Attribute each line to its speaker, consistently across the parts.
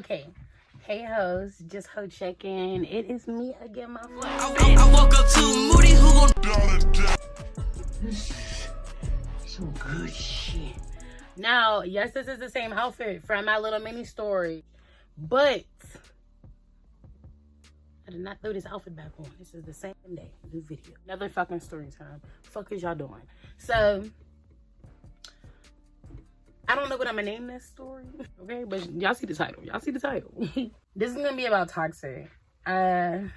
Speaker 1: Okay. Hey hoes, just ho check-in. It is me again, my friend.
Speaker 2: I woke up to Moody who
Speaker 1: Some good shit. Now, yes, this is the same outfit from my little mini story, but I did not throw this outfit back on. This is the same day, new video. Another fucking story time. Fuck is y'all doing? So, I don't know what I'm gonna name this story, okay? But y'all see the title. Y'all see the title. This is gonna be about toxic. But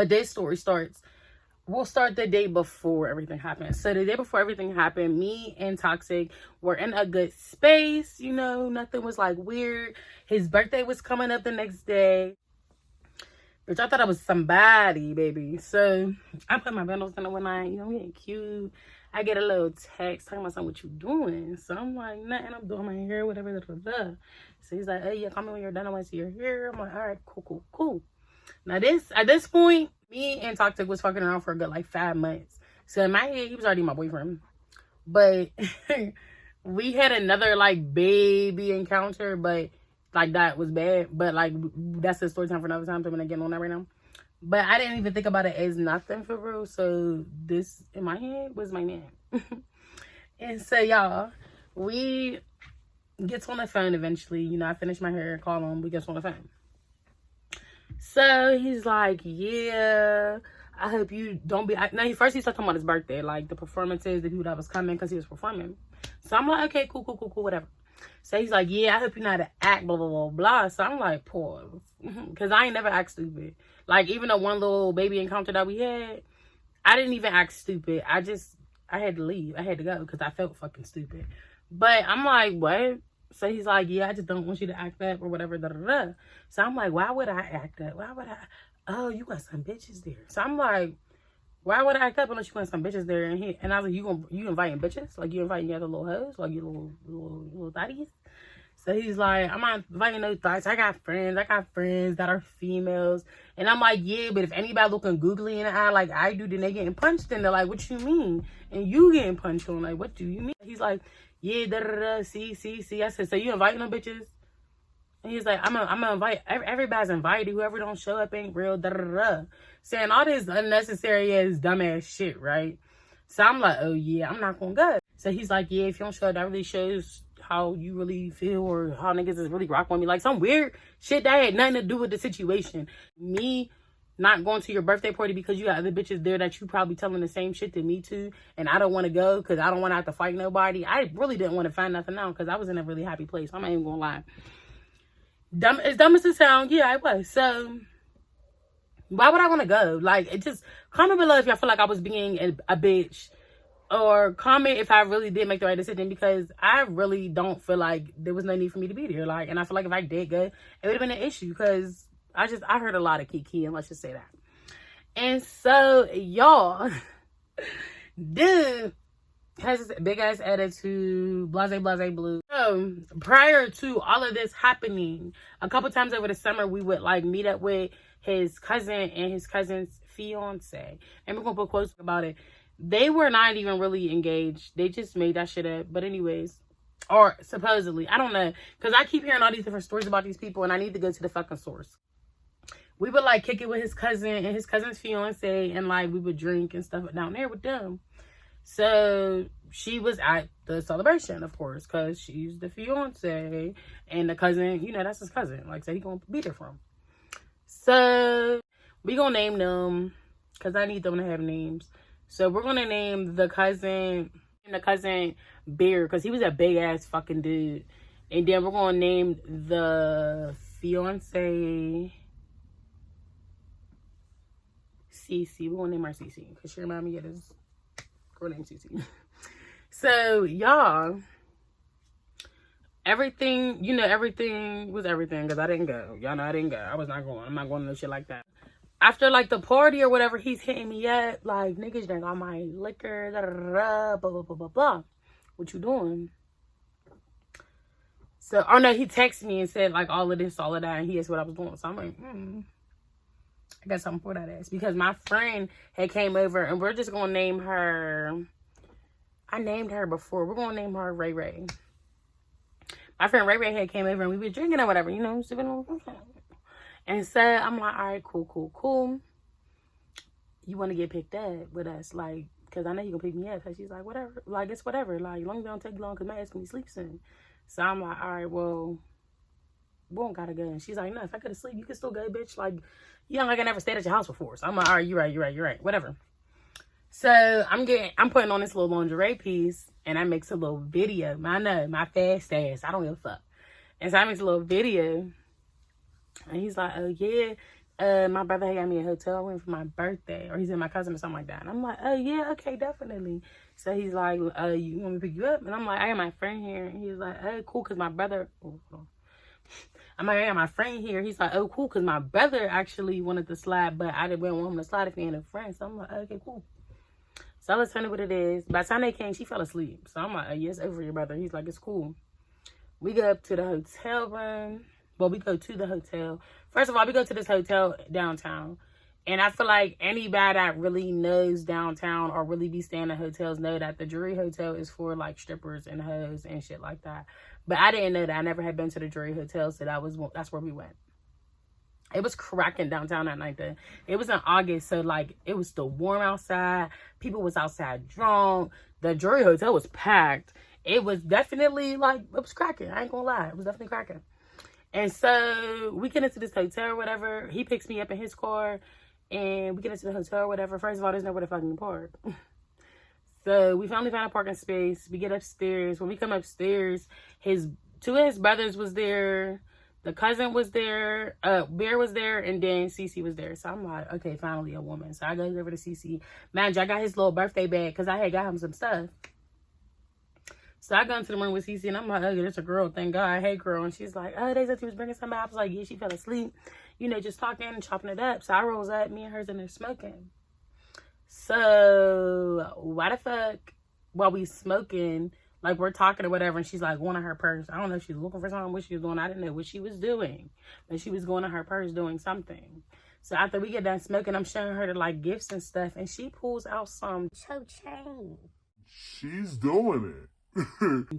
Speaker 1: this story starts. We'll start the day before everything happened. So the day before everything happened, me and Toxic were in a good space. You know, nothing was like weird. His birthday was coming up the next day. Which I thought I was somebody, baby. So I put my bundles in the one night. You know, we getting cute. I get a little text talking about something, what you doing? So I'm like, nothing, I'm doing my hair, whatever, blah, blah, blah. So he's like, hey, yeah, call me when you're done. I want to see your hair. I'm like, all right, cool. Now at this point, me and Toxic was fucking around for a good like 5 months. So in my head, he was already my boyfriend. But we had another like baby encounter, but like that was bad. But like that's a story time for another time. So I'm gonna get on that right now. But I didn't even think about it as nothing for real. So this, in my head, was my man. And so, y'all, we get on the phone eventually. You know, I finish my hair, call him, we get on the phone. So he's like, yeah, I hope you don't be... No, first he's talking about his birthday. Like, the performances, the people that was coming because he was performing. So I'm like, okay, cool, whatever. So he's like, yeah, I hope you know how to act, blah, blah, blah, blah. So I'm like, pause. Because I ain't never act stupid. Like, even the one little baby encounter that we had, I didn't even act stupid. I had to leave. I had to go because I felt fucking stupid. But I'm like, what? So he's like, yeah, I just don't want you to act up or whatever, da, da, da. So I'm like, why would I act up? Why would I? Oh, you got some bitches there. So I'm like, why would I act up unless you got some bitches there? And I was like, you inviting bitches? Like, you inviting your other little hoes? Like, your little thotties? So he's like, I'm not inviting no thoughts. I got friends that are females. And I'm like, yeah, but if anybody looking googly in the eye like I do, then they getting punched. And they're like, what you mean? And you getting punched on. Like, what do you mean? He's like, yeah, da da da, see. I said, so you inviting them bitches? And he's like, I'm gonna invite, everybody's invited. Whoever don't show up ain't real, da da da. Saying all this unnecessary ass, dumbass shit, right? So I'm like, oh yeah, I'm not gonna go. So he's like, yeah, if you don't show up, that really shows how you really feel or how niggas is really rocking with me. Like some weird shit that had nothing to do with the situation. Me not going to your birthday party because you got other bitches there that you probably telling the same shit to me too. And I don't want to go because I don't want to have to fight nobody. I really didn't want to find nothing out because I was in a really happy place. I'm not even gonna lie. As dumb as it sounds, yeah, I was. So why would I want to go? Like, it just comment below if y'all feel like I was being a bitch. Or comment if I really did make the right decision, because I really don't feel like there was no need for me to be there. Like, and I feel like if I did go, it would have been an issue because I heard a lot of kiki, and let's just say that. And so, y'all, dude has this big ass attitude, blase blue. So, prior to all of this happening, a couple times over the summer, we would like meet up with his cousin and his cousin's fiance. And we're gonna put quotes about it. They were not even really engaged. They just made that shit up. But anyways, or supposedly, I don't know. Because I keep hearing all these different stories about these people, and I need to go to the fucking source. We would like kick it with his cousin and his cousin's fiance, and like we would drink and stuff down there with them. So she was at the celebration, of course, because she's the fiance, and the cousin, you know, that's his cousin. Like, so he gonna be there for him. So we gonna name them because I need them to have names. So we're going to name the cousin Bear because he was a big ass fucking dude. And then we're going to name the fiance Cece. We're going to name her Cece because she reminded me of this girl named Cece. So, y'all, everything was everything because I didn't go. Y'all know I didn't go. I was not going. I'm not going to no shit like that. After, like, the party or whatever, he's hitting me up. Like, niggas drink all my liquor, da, da, da, da, blah, blah, blah, blah, blah. What you doing? So, oh, no, he texted me and said, like, all of this, all of that. And he asked what I was doing. So, I'm like, I got something for that ass. Because my friend had came over, and we're just going to name her. I named her before. We're going to name her Ray Ray. my friend Ray Ray had came over and we were drinking or whatever, you know, and so I'm like, all right, cool. You want to get picked up with us, like, because I know you gonna pick me up. So she's like, whatever, like, it's whatever, like, as long as it don't take long, because my ass gonna be sleep soon. So I'm like, all right, well, we don't gotta go. And she's like, no, if I could have sleep, you can still go, bitch. Like, you know, like I never stayed at your house before. So I'm like, all right, you're right, whatever. So I'm putting on this little lingerie piece, and I make a little video. I know, my fast ass, I don't give a fuck. And so I make a little video, and he's like, oh yeah, my brother had got me a hotel room for my birthday, or he's in my cousin or something like that. And I'm like, oh yeah, okay, definitely. So he's like, you want me to pick you up? And I'm like, I got my friend here. And he's like, oh cool, because my brother, I'm like, I got my friend here. He's like, oh cool, because my brother actually wanted to slide, but I didn't want him to slide if he ain't a friend. So I'm like, okay, cool. So let's tell you what it is. By the time they came, she fell asleep. So I'm like, oh yes, over your brother. He's like, it's cool. We go up to the hotel room. Well, we go to the hotel. First of all, we go to this hotel downtown. And I feel like anybody that really knows downtown or really be staying in hotels know that the Drury Hotel is for, like, strippers and hoes and shit like that. But I didn't know that. I never had been to the Drury Hotel, so that's where we went. It was cracking downtown that night, though. It was in August, so, like, it was still warm outside. People was outside drunk. The Drury Hotel was packed. It was definitely, like, it was cracking. I ain't gonna lie. It was definitely cracking. And so we get into this hotel or whatever. He picks me up in his car, and we get into the hotel or whatever. First of all, there's nowhere to fucking park. So we finally found a parking space. We get upstairs. When we come upstairs, two of his brothers was there. The cousin was there. Bear was there, and then Cece was there. So I'm like, okay, finally a woman. So I go over to Cece. Mind you, I got his little birthday bag because I had got him some stuff. So I go into the room with Cece, and I'm like, oh, there's a girl, thank God. Hey, girl. And she's like, oh, they said she was bringing somebody. I was like, yeah, she fell asleep. You know, just talking and chopping it up. So I rose up, me and her's in there smoking. So why the fuck, while we smoking, like we're talking or whatever, and she's like going to her purse. I don't know if she's looking for something, what she was doing. I didn't know what she was doing. But she was going to her purse doing something. So after we get done smoking, I'm showing her the, like, gifts and stuff. And she pulls out some chain.
Speaker 3: She's doing it.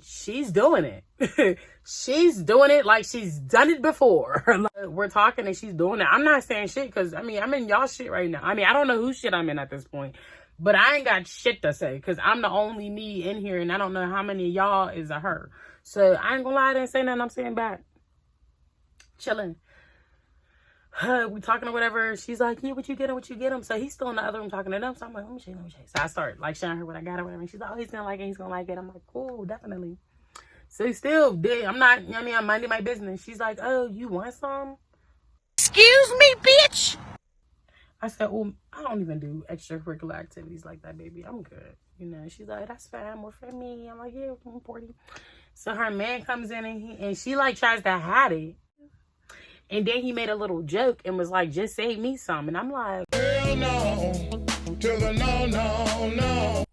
Speaker 1: She's doing it. She's doing it like she's done it before. Like, we're talking and she's doing it. I'm not saying shit because, I mean, I'm in y'all shit right now. I mean, I don't know whose shit I'm in at this point. But I ain't got shit to say because I'm the only me in here and I don't know how many of y'all is a her. So I ain't gonna lie, I didn't say nothing. I'm saying back. Chilling. We talking or whatever. She's like, yeah, what you get him? So he's still in the other room talking to them. So I'm like, let me show you. So I start, like, showing her what I got or whatever. And she's like, oh, he's gonna like it. I'm like, cool, definitely. So he still did. I'm not, you know what I mean? I'm minding my business. She's like, oh, you want some?
Speaker 2: Excuse me, bitch.
Speaker 1: I said, oh, I don't even do extracurricular activities like that, baby. I'm good. You know, she's like, that's fine. More for me. I'm like, yeah, I'm 40. So her man comes in and she, like, tries to hide it. And then he made a little joke and was like, just save me some. And I'm like,
Speaker 3: Hell no. To the no.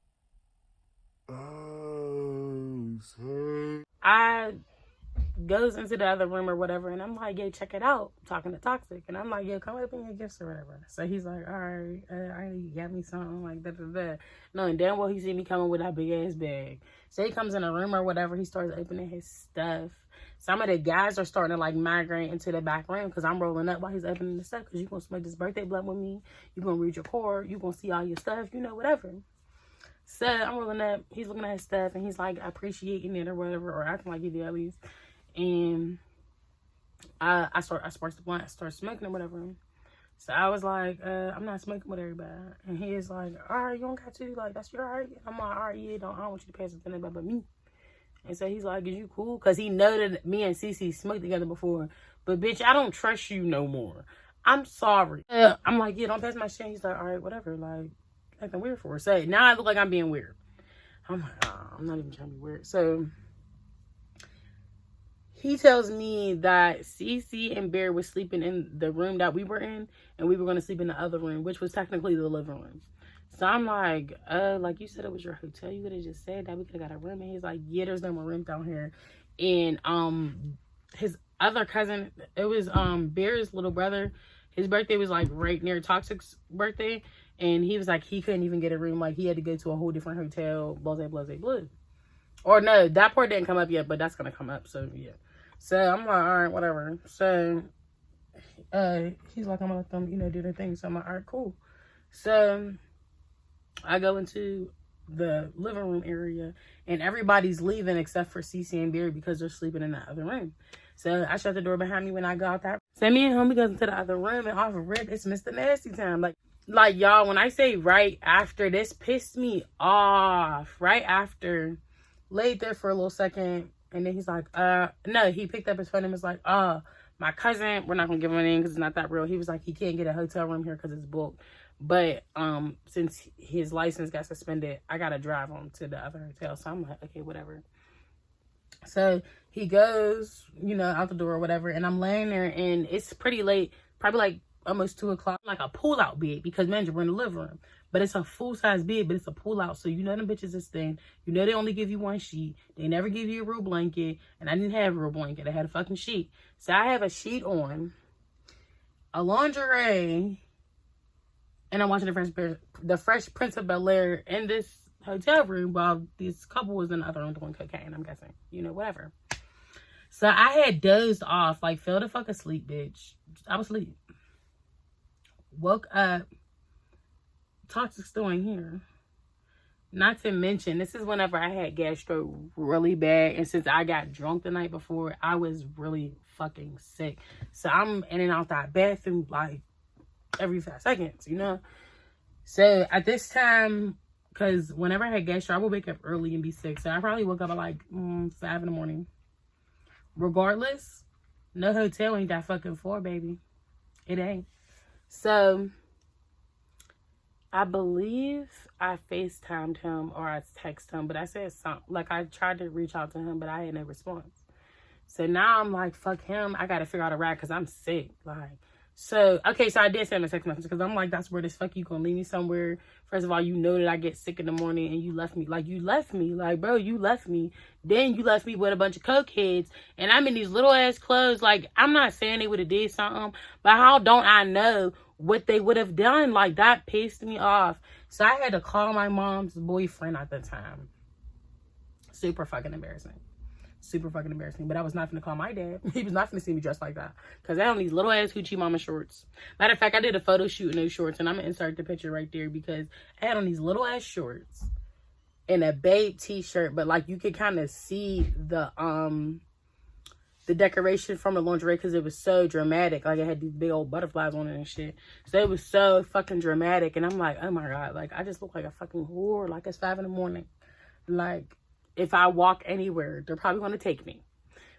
Speaker 3: Oh, sorry.
Speaker 1: I goes into the other room or whatever. And I'm like, yeah, check it out. Talking to Toxic. And I'm like, yeah, come open your gifts or whatever. So he's like, all right, you got me something like that. No, and then well, he see me coming with that big ass bag. So he comes in a room or whatever. He starts opening his stuff. Some of the guys are starting to, like, migrate into the back room because I'm rolling up while he's opening the stuff because you're going to smoke this birthday blunt with me. You're going to read your card. You're going to see all your stuff, you know, whatever. So I'm rolling up. He's looking at his stuff and he's, like, appreciating it or whatever, or acting like he did at least. And I sparked the blunt. I started smoking or whatever. So I was like, I'm not smoking with everybody. And he is like, all right, you don't got to. Like, that's your right. I'm like, all right, yeah, I don't want you to pass it to anybody but me. And so he's like, is you cool? Because he know that me and Cece smoked together before. But, bitch, I don't trust you no more. I'm sorry. I'm like, yeah, don't pass my shit. He's like, all right, whatever. Like, acting weird for her. So now I look like I'm being weird. I'm like, oh, I'm not even trying to be weird. So he tells me that Cece and Bear was sleeping in the room that we were in. And we were going to sleep in the other room, which was technically the living room. So I'm like, like you said it was your hotel. You could have just said that we could have got a room. And he's like, yeah, there's no more room down here. And his other cousin, it was Bear's little brother. His birthday was like right near Toxic's birthday. And he was like, he couldn't even get a room. Like he had to go to a whole different hotel, blah, blah, blah, blah. Or no, that part didn't come up yet, but that's gonna come up. So yeah. So I'm like, all right, whatever. So he's like, I'm gonna let them, do their thing. So I'm like, all right, cool. So I go into the living room area and everybody's leaving except for Cece and Barry because they're sleeping in that other room. So I shut the door behind me when I go out that. So me and homie goes into the other room and off of rip, it's Mr. Nasty time. Like y'all, when I say right after, this pissed me off. Right after, laid there for a little second, and then he's like, no, he picked up his phone and was like, my cousin, we're not gonna give him a name because it's not that real. He was like, he can't get a hotel room here because it's booked. But since his license got suspended, I gotta drive him to the other hotel. So I'm like, okay, whatever. So he goes, out the door or whatever, and I'm laying there, and it's pretty late, probably like almost 2 o'clock, like a pull-out bed, because man, we're in the living room. But it's a full-size bed, but it's a pull-out, so them bitches is thin. They only give you one sheet. They never give you a real blanket, and I didn't have a real blanket. I had a fucking sheet. So I have a sheet on, a lingerie, and I'm watching the Fresh Prince of Bel-Air in this hotel room while this couple was in the other room doing cocaine, I'm guessing. Whatever. So I had dozed off, like, fell the fuck asleep, bitch. I was asleep. Woke up. Toxic still in here. Not to mention, this is whenever I had gastro really bad. And since I got drunk the night before, I was really fucking sick. So I'm in and out that bathroom, like, every 5 seconds, So at this time, because whenever I had gastro, I would wake up early and be sick. So I probably woke up at like 5 in the morning. Regardless, no hotel ain't that fucking far, baby. It ain't. So I believe I FaceTimed him or I texted him, but I said something. Like, I tried to reach out to him, but I had no response. So now I'm like, fuck him. I got to figure out a ride because I'm sick. Like, so, okay, so I did send him a text message because I'm like, that's where this fuck you gonna leave me somewhere. First of all, that I get sick in the morning and you left me. Like, you left me. Like, bro, you left me. Then you left me with a bunch of cokeheads and I'm in these little ass clothes. Like, I'm not saying they would have did something, but how don't I know what they would have done? Like, that pissed me off. So I had to call my mom's boyfriend at the time. Super fucking embarrassing. But I was not gonna call my dad. He was not gonna see me dressed like that. Because I had on these little ass hoochie mama shorts. Matter of fact, I did a photo shoot in those shorts. And I'm gonna insert the picture right there. Because I had on these little ass shorts. And a babe t-shirt. But like, you could kind of see the decoration from the lingerie. Because it was so dramatic. Like, it had these big old butterflies on it and shit. So it was so fucking dramatic. And I'm like, oh my God. Like, I just look like a fucking whore. Like, it's 5 in the morning. Like, if I walk anywhere, they're probably going to take me.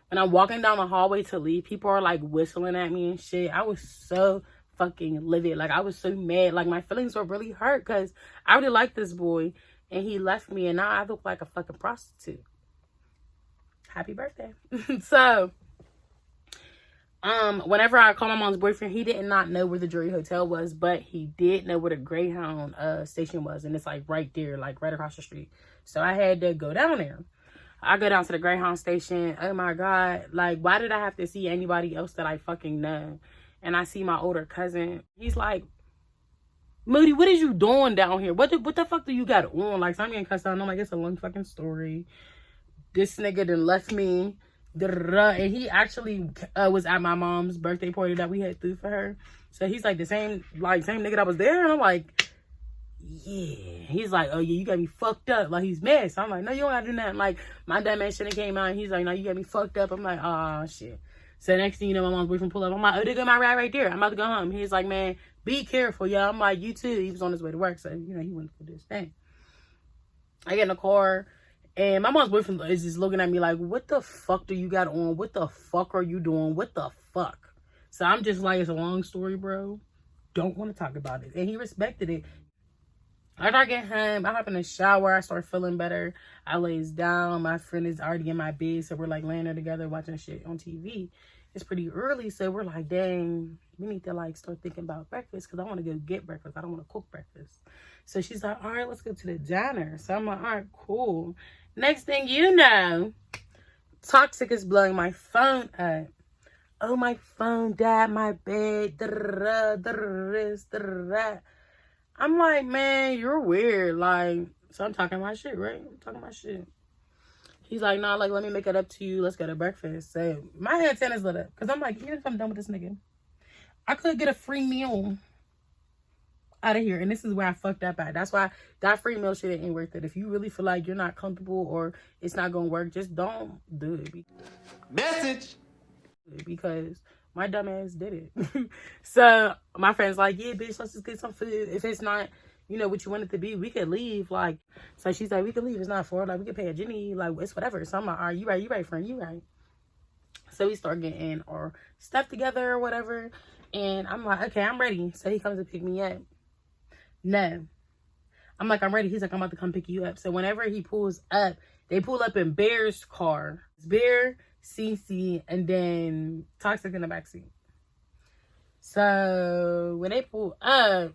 Speaker 1: When I'm walking down the hallway to leave, people are like whistling at me and shit. I was so fucking livid. Like, I was so mad. Like, my feelings were really hurt because I really liked this boy and he left me and now I look like a fucking prostitute. Happy birthday. So, whenever I called my mom's boyfriend, he did not know where the Drury Hotel was, but he did know where the Greyhound station was. And it's like right there, like right across the street. So I had to go down there. I go down to the Greyhound station. Oh my God. Like, why did I have to see anybody else that I fucking know? And I see my older cousin. He's like, Moody, what is you doing down here? What the fuck do you got on? Like, so I'm getting cussed out. And I'm like, it's a long fucking story. This nigga done left me. And he actually was at my mom's birthday party that we had threw for her. So he's like the same nigga that was there. And I'm like, yeah. He's like, oh yeah, you got me fucked up. Like, he's mad. So I'm like, no, you don't gotta do nothing. Like, my dumb ass shit came out and he's like, no, you got me fucked up. I'm like, oh shit. So next thing you know, my mom's boyfriend pull up. I'm like, oh, there go my ride right there. I'm about to go home. He's like, man, be careful, y'all. I'm like, you too. He was on his way to work. So, he went to do his thing. I get in the car and my mom's boyfriend is just looking at me like, what the fuck do you got on? What the fuck are you doing? What the fuck? So I'm just like, it's a long story, bro. Don't want to talk about it. And he respected it. After I get home, I hop in the shower. I start feeling better. I lays down. My friend is already in my bed. So we're like laying there together watching shit on TV. It's pretty early. So we're like, dang, we need to like start thinking about breakfast. Because I want to go get breakfast. I don't want to cook breakfast. So she's like, all right, let's go to the diner. So I'm like, all right, cool. Next thing you know, Toxic is blowing my phone up. Oh, my phone died. My bed. I'm like, man, you're weird. Like, so I'm talking my shit, right? I'm talking my shit. He's like, nah, like, let me make it up to you. Let's go to breakfast. So my antennas lit up. Because I'm like, even if I'm done with this nigga, I could get a free meal out of here. And this is where I fucked up at. That's why that free meal shit ain't worth it. If you really feel like you're not comfortable or it's not going to work, just don't do it.
Speaker 4: Message.
Speaker 1: Because my dumb ass did it. So my friend's like, yeah, bitch, let's just get some food. If it's not, you know, what you want it to be, we could leave. Like, so she's like, we could leave. It's not for, like, we could pay a Jenny. Like, it's whatever. So I'm like, all right, you right, friend, you right. So we start getting our stuff together or whatever. And I'm like, okay, I'm ready. So he comes to pick me up. No. I'm like, I'm ready. He's like, I'm about to come pick you up. So whenever he pulls up, they pull up in Bear's car. It's Bear, Cece, and then Toxic in the backseat. So when they pull up,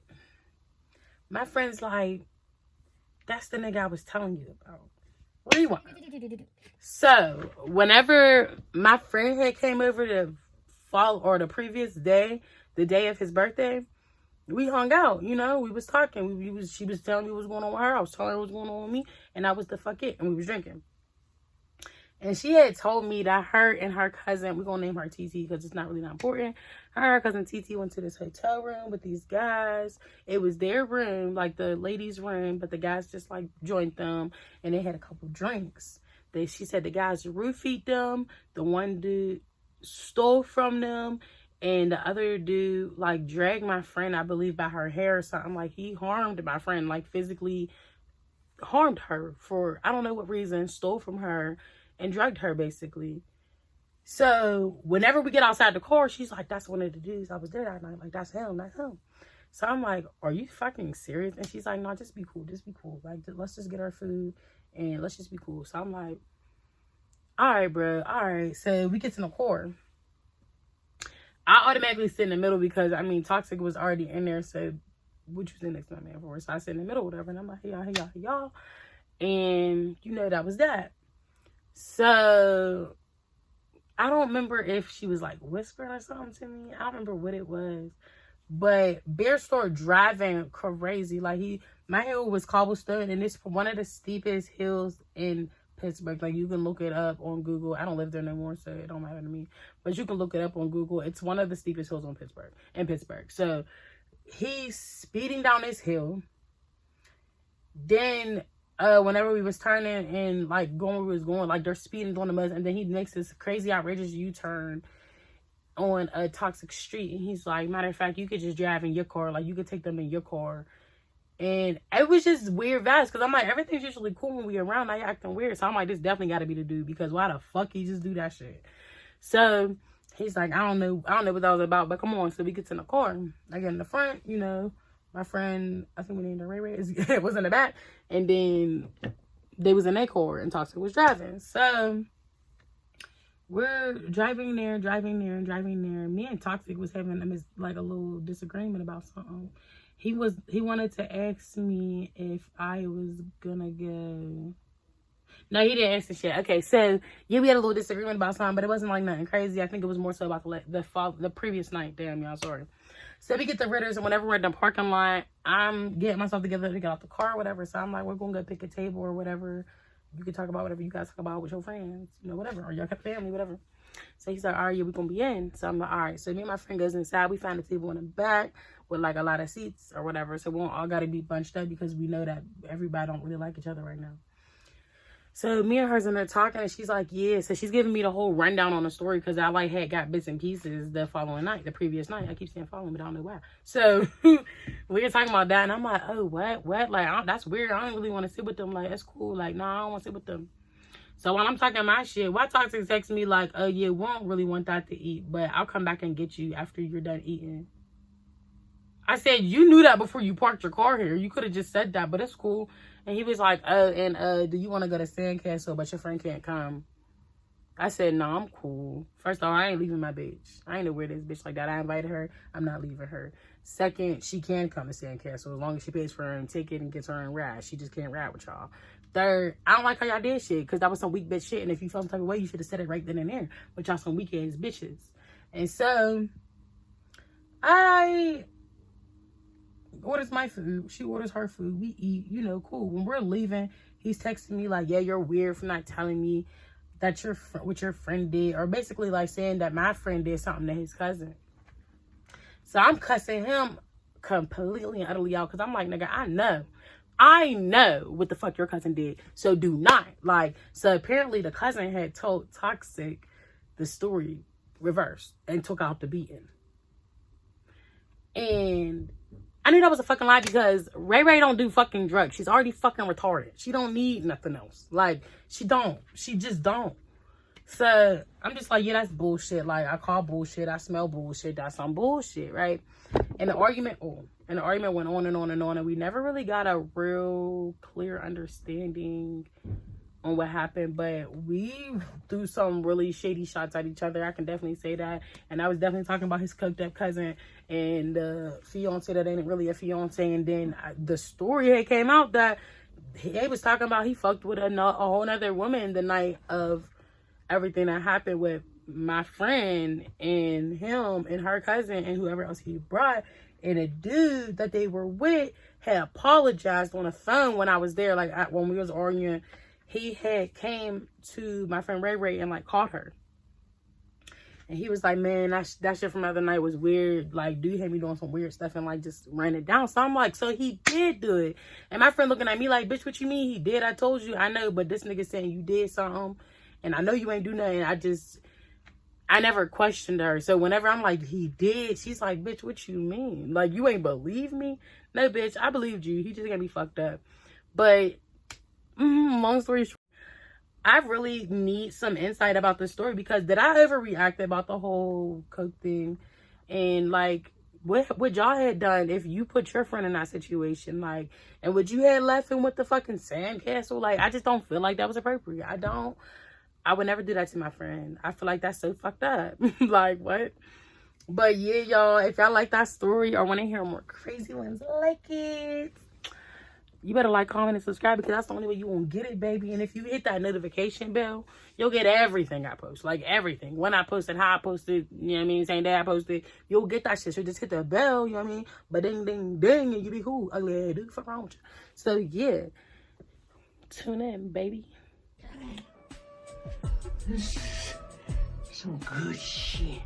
Speaker 1: my friend's like, that's the nigga I was telling you about. Rewind. So whenever my friend had came over to fall, or the previous day, the day of his birthday, we hung out, you know, we was talking. She was telling me what was going on with her. I was telling her what was going on with me. And that was the fuck it. And we was drinking. And she had told me that her and her cousin, we're going to name her TT because it's not really that important. Her and her cousin TT went to this hotel room with these guys. It was their room, like the ladies' room, but the guys just like joined them and they had a couple drinks. She said the guys roofied them. The one dude stole from them. And the other dude like dragged my friend, I believe, by her hair or something. Like he harmed my friend, like physically harmed her for, I don't know what reason, stole from her. And drugged her, basically. So, whenever we get outside the car, she's like, that's one of the dudes I was there that night. Like, that's him, that's him. So, I'm like, are you fucking serious? And she's like, no, just be cool, just be cool. Like, let's just get our food, and let's just be cool. So, I'm like, all right, bro, all right. So, we get to the car. I automatically sit in the middle because, I mean, Toxic was already in there, so, what you sit next to my man for? So, I sit in the middle, whatever, and I'm like, hey, y'all, hey, y'all, hey, y'all. And, you know, that was that. So, I don't remember if she was like whispering or something to me. I don't remember what it was. But Bear started driving crazy. Like my hill was cobblestone and it's one of the steepest hills in Pittsburgh. Like you can look it up on Google. I don't live there no more, so it don't matter to me. But you can look it up on Google. It's one of the steepest hills in Pittsburgh. So he's speeding down this hill. Then whenever we was turning and like going where we was going, like they're speeding on the mud, and then he makes this crazy outrageous U-turn on a Toxic street, and he's like, matter of fact, you could just drive in your car, like you could take them in your car. And it was just weird vibes because I'm like, everything's usually cool when we around, now you're acting weird. So I'm like, this definitely got to be the dude, because why the fuck he just do that shit? So he's like, I don't know what that was about, but come on. So we get in the car. I get in the front, you know. My friend, I think we named her Ray Ray, was in the back. And then they was in their car and Toxic was driving. So we're driving there. Me and Toxic was having like a little disagreement about something. He wanted to ask me if I was gonna go. No, he didn't answer shit. Okay, so yeah, we had a little disagreement about something, but it wasn't like nothing crazy. I think it was more so about the previous night. Damn, y'all, sorry. So we get the Ritters, and whenever we're in the parking lot, I'm getting myself together to get out the car or whatever. So I'm like, we're going to go pick a table or whatever. You can talk about whatever you guys talk about with your friends, you know, whatever, or your family, whatever. So he's like, all right, yeah, we're going to be in. So I'm like, all right. So me and my friend goes inside. We find a table in the back with like a lot of seats or whatever. So we don't all got to be bunched up because we know that everybody don't really like each other right now. So me and her's in there talking, and she's like, yeah. So she's giving me the whole rundown on the story because I like had got bits and pieces the previous night. I keep saying following, but I don't know why. So we were talking about that, and I'm like, oh, what? Like, that's weird. I don't really want to sit with them. Like, that's cool. Like, no, I don't want to sit with them. So while I'm talking my shit, why Toxic text me like, oh, yeah, we don't really want that to eat, but I'll come back and get you after you're done eating. I said, you knew that before you parked your car here. You could have just said that, but it's cool. And he was like, do you want to go to Sandcastle, but your friend can't come? I said, no, I'm cool. First of all, I ain't leaving my bitch. I ain't no weird ass bitch like that. I invited her. I'm not leaving her. Second, she can come to Sandcastle as long as she pays for her own ticket and gets her own ride. She just can't ride with y'all. Third, I don't like how y'all did shit because that was some weak bitch shit. And if you felt some type of way, you should have said it right then and there. But y'all some weak ass bitches. And so, I orders my food. She orders her food. We eat, you know, cool. When we're leaving, He's texting me like, yeah, you're weird for not telling me that what your friend did, or basically like saying that my friend did something to his cousin. So I'm cussing him completely and utterly out, because I'm like, nigga, I know what the fuck your cousin did, so do not. Like, so apparently the cousin had told Toxic the story reversed and took out the beating. And I knew that was a fucking lie, because Ray Ray don't do fucking drugs. She's already fucking retarded. She don't need nothing else. Like, she just don't. So I'm just like, yeah, that's bullshit. Like, I call bullshit. I smell bullshit. That's some bullshit, right? And the argument went on and on and on, and we never really got a real clear understanding on what happened. But we threw some really shady shots at each other. I can definitely say that. And I was definitely talking about his cooked up cousin and the fiance that ain't really a fiance. And then the story had came out that he was talking about he fucked with a whole nother woman the night of everything that happened with my friend and him and her cousin and whoever else he brought. And a dude that they were with had apologized on the phone when I was there. Like, when we was arguing, he had came to my friend Ray Ray and like called her. And he was like, man, that shit from the other night was weird. Like, dude had me doing some weird stuff and like just ran it down. So I'm like, so he did do it. And my friend looking at me like, bitch, what you mean he did? I told you. I know, but this nigga saying you did something. And I know you ain't do nothing. I never questioned her. So whenever I'm like, he did, she's like, bitch, what you mean? Like, you ain't believe me? No, bitch, I believed you. He just got me fucked up. But, long story short, I really need some insight about this story, because did I ever react about the whole coke thing? And like, what y'all had done if you put your friend in that situation? Like, and would you had left him with the fucking sandcastle? Like, I just don't feel like that was appropriate. I would never do that to my friend. I feel like that's so fucked up. Like, what? But yeah, y'all, if y'all like that story or want to hear more crazy ones like it, you better like, comment, and subscribe, because that's the only way you won't get it, baby. And if you hit that notification bell, you'll get everything I post. Like, everything. When I posted, how I posted, you know what I mean? Same day I posted, you'll get that shit. So just hit the bell, you know what I mean? But ding, ding, ding, and you be cool. Ugly ass dude, fuck wrong with you. So yeah, tune in, baby.
Speaker 2: This is some good shit.